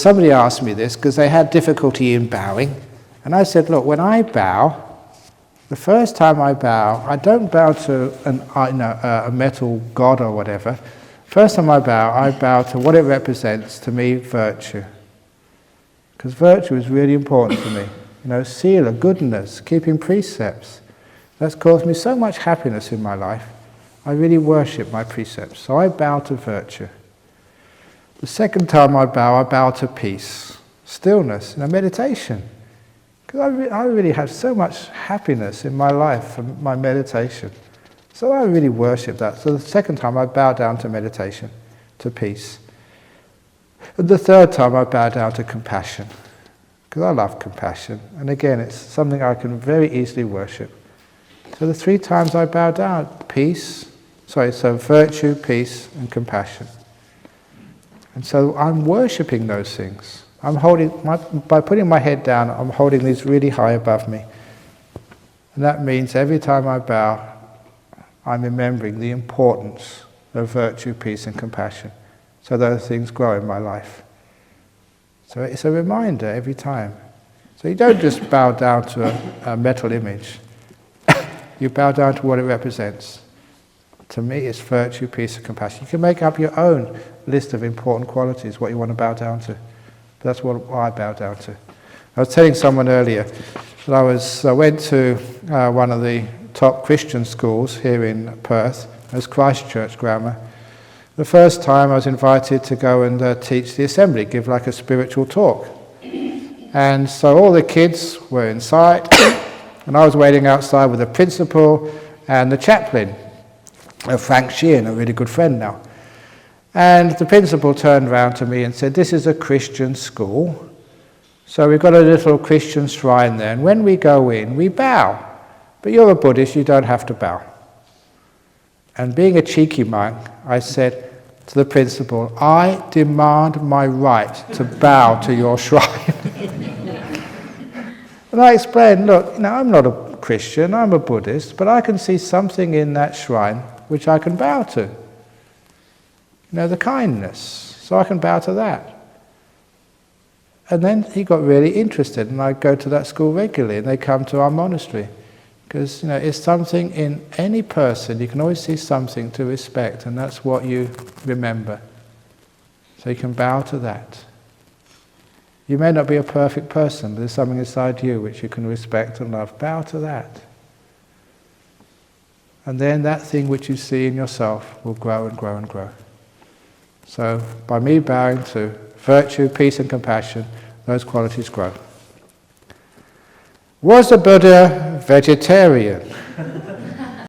somebody asked me this because they had difficulty in bowing. And I said, look, when I bow, the first time I bow, I don't bow to a metal god or whatever. First time I bow to what it represents to me, virtue. Because virtue is really important to me. Sila, goodness, keeping precepts. That's caused me so much happiness in my life. I really worship my precepts. So I bow to virtue. The second time I bow to peace, stillness, meditation. Because I really have so much happiness in my life from my meditation. So I really worship that. So the second time I bow down to meditation, to peace. And the third time I bow down to compassion. Because I love compassion. And again, it's something I can very easily worship. So the 3 times I bow down, so virtue, peace, and compassion. And so I'm worshipping those things. By putting my head down, I'm holding these really high above me. And that means every time I bow, I'm remembering the importance of virtue, peace, and compassion. So those things grow in my life. So it's a reminder every time. So you don't just bow down to a metal image. You bow down to what it represents. To me, it's virtue, peace, and compassion. You can make up your own list of important qualities, what you want to bow down to. But that's what I bow down to. I was telling someone earlier that I went to one of the top Christian schools here in Perth. It was Christchurch Grammar. The first time I was invited to go and teach the assembly, give like a spiritual talk. And so all the kids were inside, and I was waiting outside with the principal and the chaplain, Frank Sheehan, a really good friend now. And the principal turned around to me and said, this is a Christian school, so we've got a little Christian shrine there, and when we go in, we bow. But you're a Buddhist, you don't have to bow. And being a cheeky monk, I said to the principal, I demand my right to bow to your shrine. And I explained, look, I'm not a Christian, I'm a Buddhist, but I can see something in that shrine which I can bow to. The kindness. So I can bow to that. And then he got really interested, and I go to that school regularly, and they come to our monastery. Because, it's something in any person, you can always see something to respect, and that's what you remember. So you can bow to that. You may not be a perfect person, but there's something inside you which you can respect and love. Bow to that. And then that thing which you see in yourself will grow and grow and grow. So by me bowing to virtue, peace, and compassion, those qualities grow. Was the Buddha vegetarian?